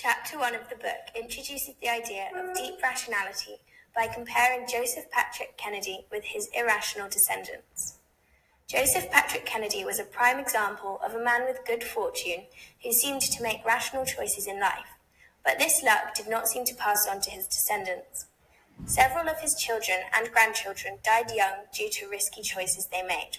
Chapter 1 of the book introduces the idea of deep rationality by comparing Joseph Patrick Kennedy with his irrational descendants. Joseph Patrick Kennedy was a prime example of a man with good fortune who seemed to make rational choices in life, but this luck did not seem to pass on to his descendants. Several of his children and grandchildren died young due to risky choices they made.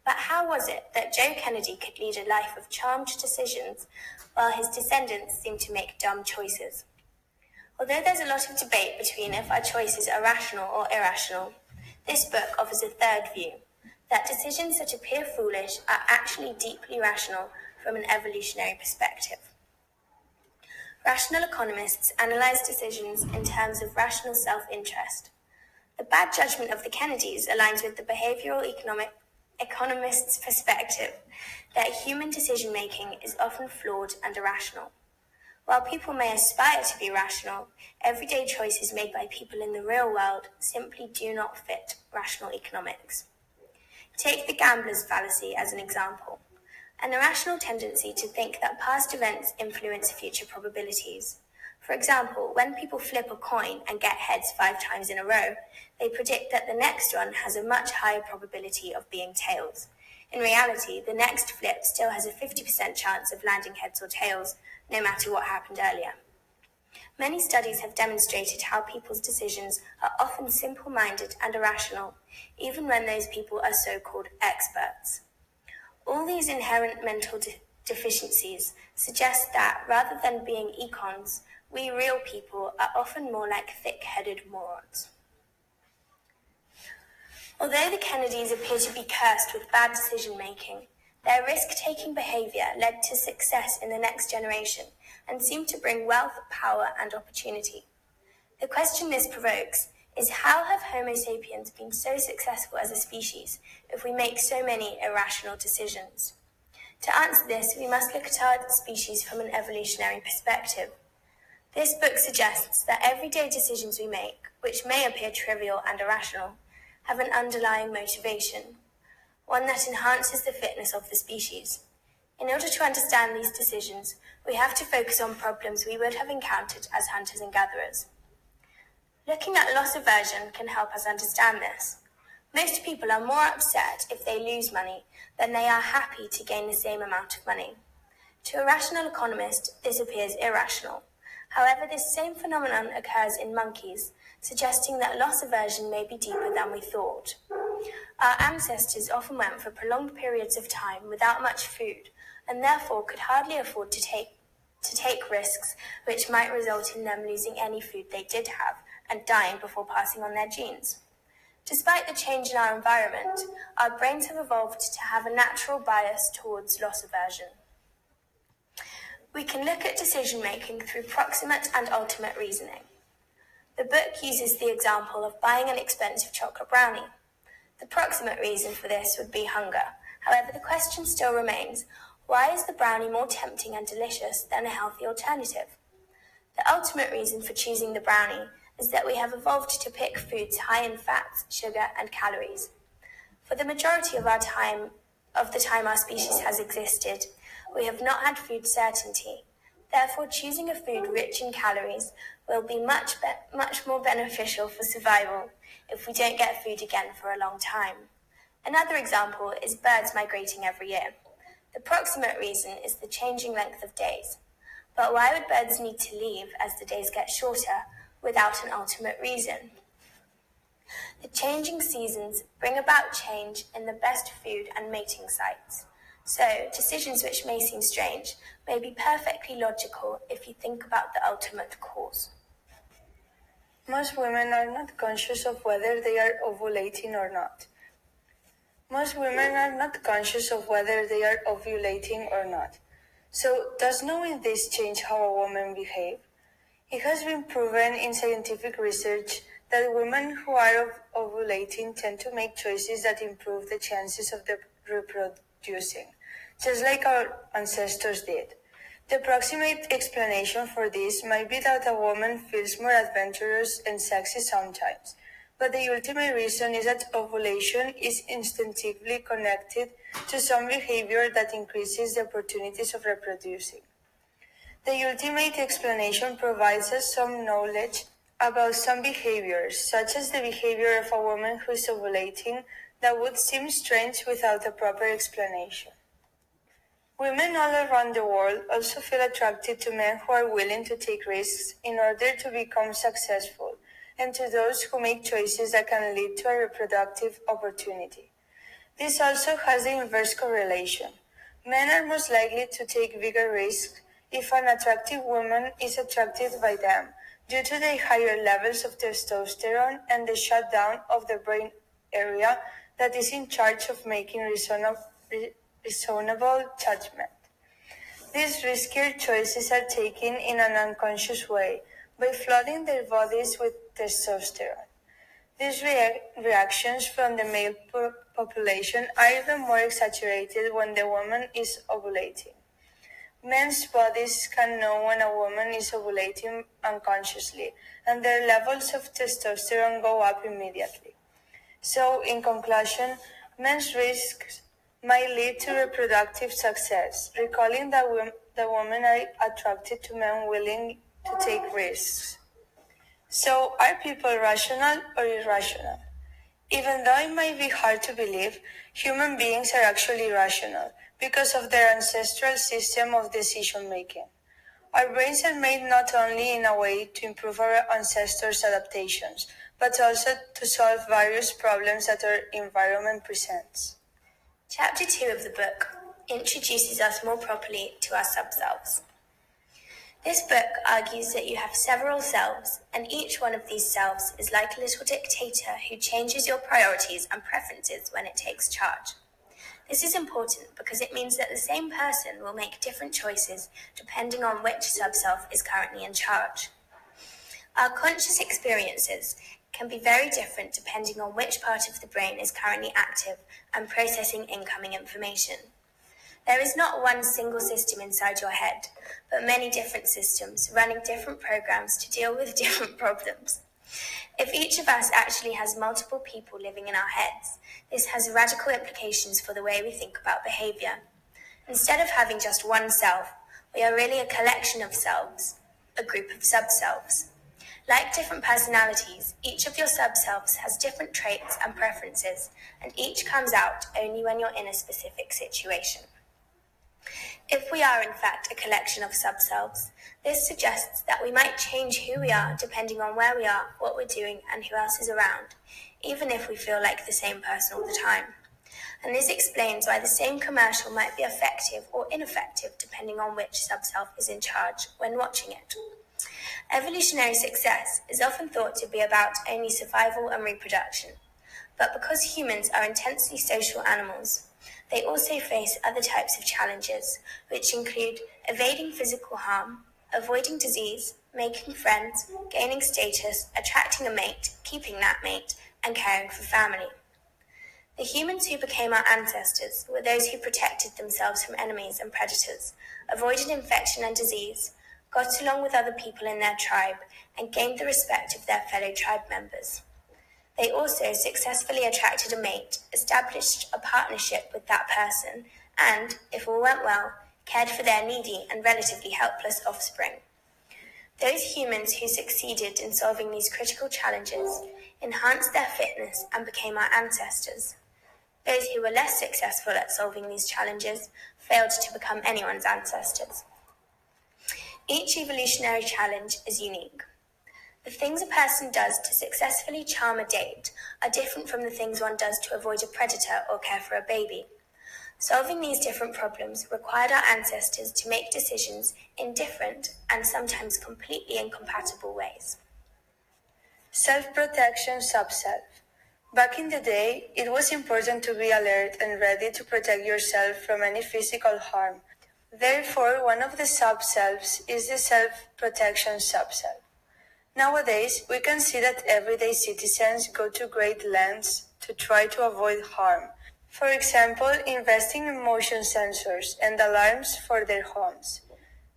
But how was it that Joe Kennedy could lead a life of charmed decisions while his descendants seemed to make dumb choices? Although there's a lot of debate between if our choices are rational or irrational, this book offers a third view, that decisions that appear foolish are actually deeply rational from an evolutionary perspective. Rational economists analyze decisions in terms of rational self-interest. The bad judgment of the Kennedys aligns with the behavioral economist's perspective that human decision-making is often flawed and irrational. While people may aspire to be rational, everyday choices made by people in the real world simply do not fit rational economics. Take the gambler's fallacy as an example, an irrational tendency to think that past events influence future probabilities. For example, when people flip a coin and get heads 5 times in a row, they predict that the next one has a much higher probability of being tails. In reality, the next flip still has a 50% chance of landing heads or tails, no matter what happened earlier. Many studies have demonstrated how people's decisions are often simple-minded and irrational, even when those people are so-called experts. All these inherent mental deficiencies suggest that, rather than being econs, we real people are often more like thick-headed morons. Although the Kennedys appear to be cursed with bad decision-making, their risk-taking behavior led to success in the next generation and seemed to bring wealth, power, and opportunity. The question this provokes is, how have Homo sapiens been so successful as a species if we make so many irrational decisions? To answer this, we must look at our species from an evolutionary perspective. This book suggests that everyday decisions we make, which may appear trivial and irrational, have an underlying motivation, one that enhances the fitness of the species. In order to understand these decisions, we have to focus on problems we would have encountered as hunters and gatherers. Looking at loss aversion can help us understand this. Most people are more upset if they lose money than they are happy to gain the same amount of money. To a rational economist, this appears irrational. However, this same phenomenon occurs in monkeys, suggesting that loss aversion may be deeper than we thought. Our ancestors often went for prolonged periods of time without much food, and therefore could hardly afford to take risks which might result in them losing any food they did have and dying before passing on their genes. Despite the change in our environment, our brains have evolved to have a natural bias towards loss aversion. We can look at decision-making through proximate and ultimate reasoning. The book uses the example of buying an expensive chocolate brownie. The proximate reason for this would be hunger. However, the question still remains, why is the brownie more tempting and delicious than a healthy alternative? The ultimate reason for choosing the brownie is that we have evolved to pick foods high in fats, sugar, and calories. For the majority of the time our species has existed, we have not had food certainty. Therefore, choosing a food rich in calories will be much more beneficial for survival if we don't get food again for a long time. Another example is birds migrating every year. The proximate reason is the changing length of days. But why would birds need to leave as the days get shorter without an ultimate reason? The changing seasons bring about change in the best food and mating sites. So, decisions which may seem strange may be perfectly logical if you think about the ultimate cause. Most women are not conscious of whether they are ovulating or not. So, does knowing this change how a woman behaves? It has been proven in scientific research that women who are ovulating tend to make choices that improve the chances of their reproducing, just like our ancestors did. The approximate explanation for this might be that a woman feels more adventurous and sexy sometimes, but the ultimate reason is that ovulation is instinctively connected to some behavior that increases the opportunities of reproducing. The ultimate explanation provides us some knowledge about some behaviors, such as the behavior of a woman who is ovulating, that would seem strange without a proper explanation. Women all around the world also feel attracted to men who are willing to take risks in order to become successful, and to those who make choices that can lead to a reproductive opportunity. This also has the inverse correlation. Men are most likely to take bigger risks if an attractive woman is attracted by them, due to the higher levels of testosterone and the shutdown of the brain area that is in charge of making reasonable judgment. These riskier choices are taken in an unconscious way by flooding their bodies with testosterone. These reactions from the male population are even more exaggerated when the woman is ovulating. Men's bodies can know when a woman is ovulating unconsciously, and their levels of testosterone go up immediately. So, in conclusion, men's risks might lead to reproductive success, recalling that the women are attracted to men willing to take risks. So, are people rational or irrational? Even though it might be hard to believe, human beings are actually rational because of their ancestral system of decision making. Our brains are made not only in a way to improve our ancestors' adaptations, but also to solve various problems that our environment presents. Chapter 2 of the book introduces us more properly to our subselves. This book argues that you have several selves, and each one of these selves is like a little dictator who changes your priorities and preferences when it takes charge. This is important because it means that the same person will make different choices depending on which subself is currently in charge. Our conscious experiences can be very different depending on which part of the brain is currently active and processing incoming information. There is not one single system inside your head, but many different systems running different programs to deal with different problems. If each of us actually has multiple people living in our heads, this has radical implications for the way we think about behavior. Instead of having just one self, we are really a collection of selves, a group of subselves. Like different personalities, each of your subselves has different traits and preferences, and each comes out only when you're in a specific situation. If we are in fact a collection of subselves, this suggests that we might change who we are depending on where we are, what we're doing, and who else is around, even if we feel like the same person all the time. And this explains why the same commercial might be effective or ineffective depending on which subself is in charge when watching it. Evolutionary success is often thought to be about only survival and reproduction, but because humans are intensely social animals, they also face other types of challenges, which include evading physical harm, avoiding disease, making friends, gaining status, attracting a mate, keeping that mate, and caring for family. The humans who became our ancestors were those who protected themselves from enemies and predators, avoided infection and disease, got along with other people in their tribe, and gained the respect of their fellow tribe members. They also successfully attracted a mate, established a partnership with that person, and, if all went well, cared for their needy and relatively helpless offspring. Those humans who succeeded in solving these critical challenges enhanced their fitness and became our ancestors. Those who were less successful at solving these challenges failed to become anyone's ancestors. Each evolutionary challenge is unique. The things a person does to successfully charm a date are different from the things one does to avoid a predator or care for a baby. Solving these different problems required our ancestors to make decisions in different and sometimes completely incompatible ways. Self-protection subself. Back in the day, it was important to be alert and ready to protect yourself from any physical harm. Therefore, one of the subselves is the self-protection subself. Nowadays, we can see that everyday citizens go to great lengths to try to avoid harm. For example, investing in motion sensors and alarms for their homes.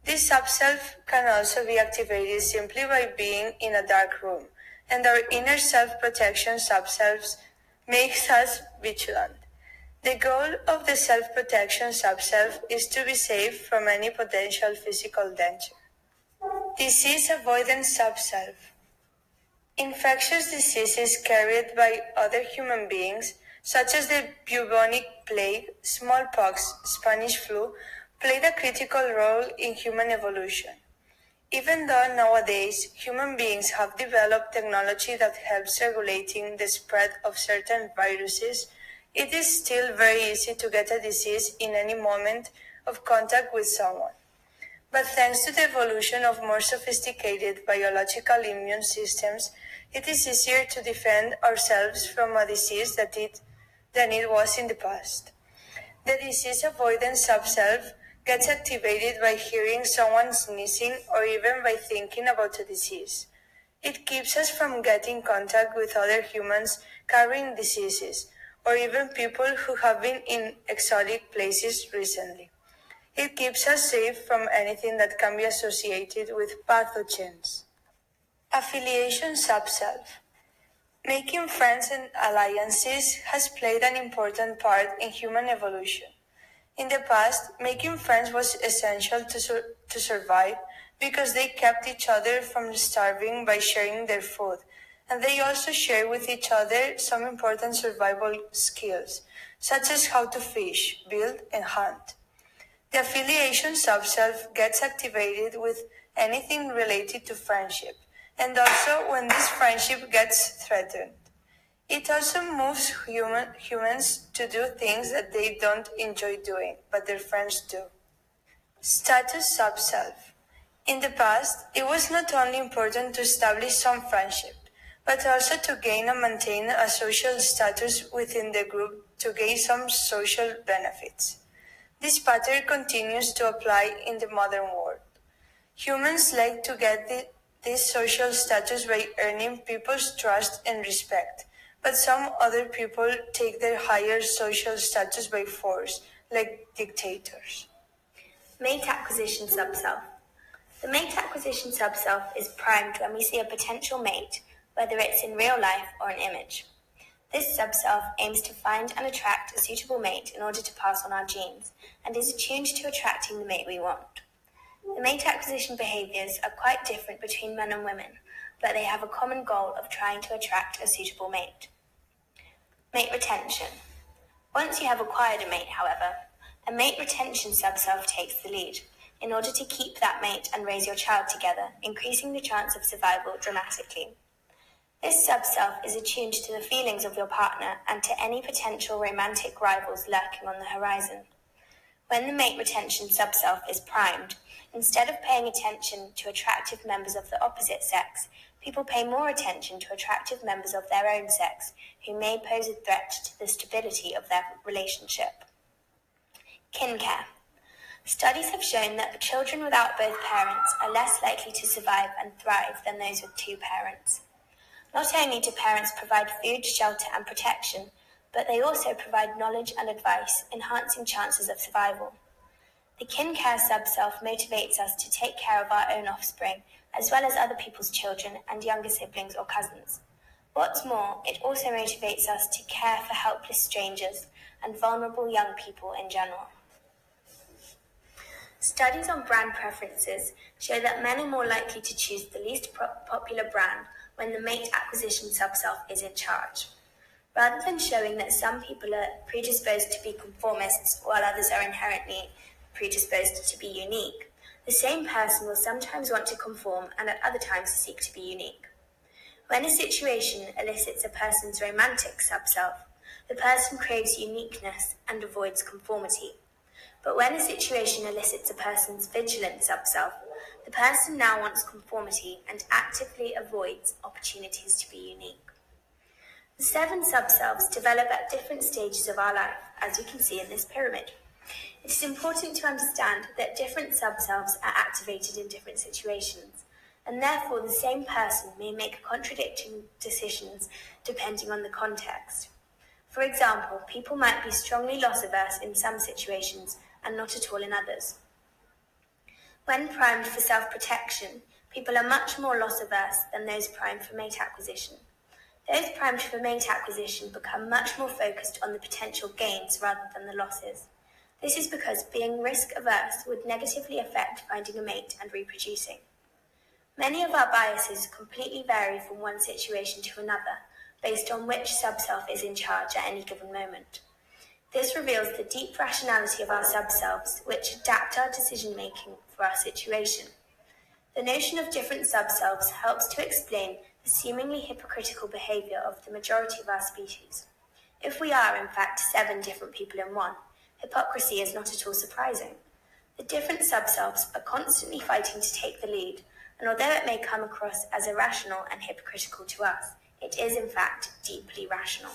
This subself can also be activated simply by being in a dark room, and our inner self-protection subselves makes us vigilant. The goal of the self-protection subself is to be safe from any potential physical danger. Disease avoidance sub-self. Infectious diseases carried by other human beings, such as the bubonic plague, smallpox, Spanish flu, played a critical role in human evolution. Even though nowadays human beings have developed technology that helps regulating the spread of certain viruses, it is still very easy to get a disease in any moment of contact with someone. But thanks to the evolution of more sophisticated biological immune systems, it is easier to defend ourselves from a disease than it was in the past. The disease avoidance sub-self gets activated by hearing someone sneezing or even by thinking about a disease. It keeps us from getting contact with other humans carrying diseases, or even people who have been in exotic places recently. It keeps us safe from anything that can be associated with pathogens. Affiliation sub-self. Making friends and alliances has played an important part in human evolution. In the past, making friends was essential to survive because they kept each other from starving by sharing their food, and they also share with each other some important survival skills, such as how to fish, build, and hunt. The affiliation sub-self gets activated with anything related to friendship, and also when this friendship gets threatened. It also moves humans to do things that they don't enjoy doing, but their friends do. Status sub-self. In the past, it was not only important to establish some friendship, but also to gain and maintain a social status within the group to gain some social benefits. This pattern continues to apply in the modern world. Humans like to get this social status by earning people's trust and respect, but some other people take their higher social status by force, like dictators. Mate acquisition sub-self. The mate acquisition sub-self is primed when we see a potential mate, whether it's in real life or an image. This sub-self aims to find and attract a suitable mate in order to pass on our genes, and is attuned to attracting the mate we want. The mate acquisition behaviors are quite different between men and women, but they have a common goal of trying to attract a suitable mate. Mate retention. Once you have acquired a mate, however, a mate retention sub-self takes the lead, in order to keep that mate and raise your child together, increasing the chance of survival dramatically. This sub-self is attuned to the feelings of your partner and to any potential romantic rivals lurking on the horizon. When the mate retention sub-self is primed, instead of paying attention to attractive members of the opposite sex, people pay more attention to attractive members of their own sex who may pose a threat to the stability of their relationship. Kin care. Studies have shown that children without both parents are less likely to survive and thrive than those with two parents. Not only do parents provide food, shelter, and protection, but they also provide knowledge and advice, enhancing chances of survival. The kin care sub-self motivates us to take care of our own offspring, as well as other people's children and younger siblings or cousins. What's more, it also motivates us to care for helpless strangers and vulnerable young people in general. Studies on brand preferences show that men are more likely to choose the least popular brand when the mate acquisition sub-self is in charge. Rather than showing that some people are predisposed to be conformists while others are inherently predisposed to be unique, the same person will sometimes want to conform and at other times seek to be unique. When a situation elicits a person's romantic sub-self, the person craves uniqueness and avoids conformity. But when a situation elicits a person's vigilant sub-self, the person now wants conformity and actively avoids opportunities to be unique. The 7 sub-selves develop at different stages of our life, as you can see in this pyramid. It is important to understand that different sub-selves are activated in different situations, and therefore the same person may make contradicting decisions depending on the context. For example, people might be strongly loss-averse in some situations and not at all in others. When primed for self-protection, people are much more loss-averse than those primed for mate acquisition. Those primed for mate acquisition become much more focused on the potential gains rather than the losses. This is because being risk-averse would negatively affect finding a mate and reproducing. Many of our biases completely vary from one situation to another, based on which sub-self is in charge at any given moment. This reveals the deep rationality of our sub-selves, which adapt our decision-making for our situation. The notion of different sub-selves helps to explain the seemingly hypocritical behaviour of the majority of our species. If we are, in fact, 7 different people in one, hypocrisy is not at all surprising. The different sub-selves are constantly fighting to take the lead, and although it may come across as irrational and hypocritical to us, it is in fact deeply rational.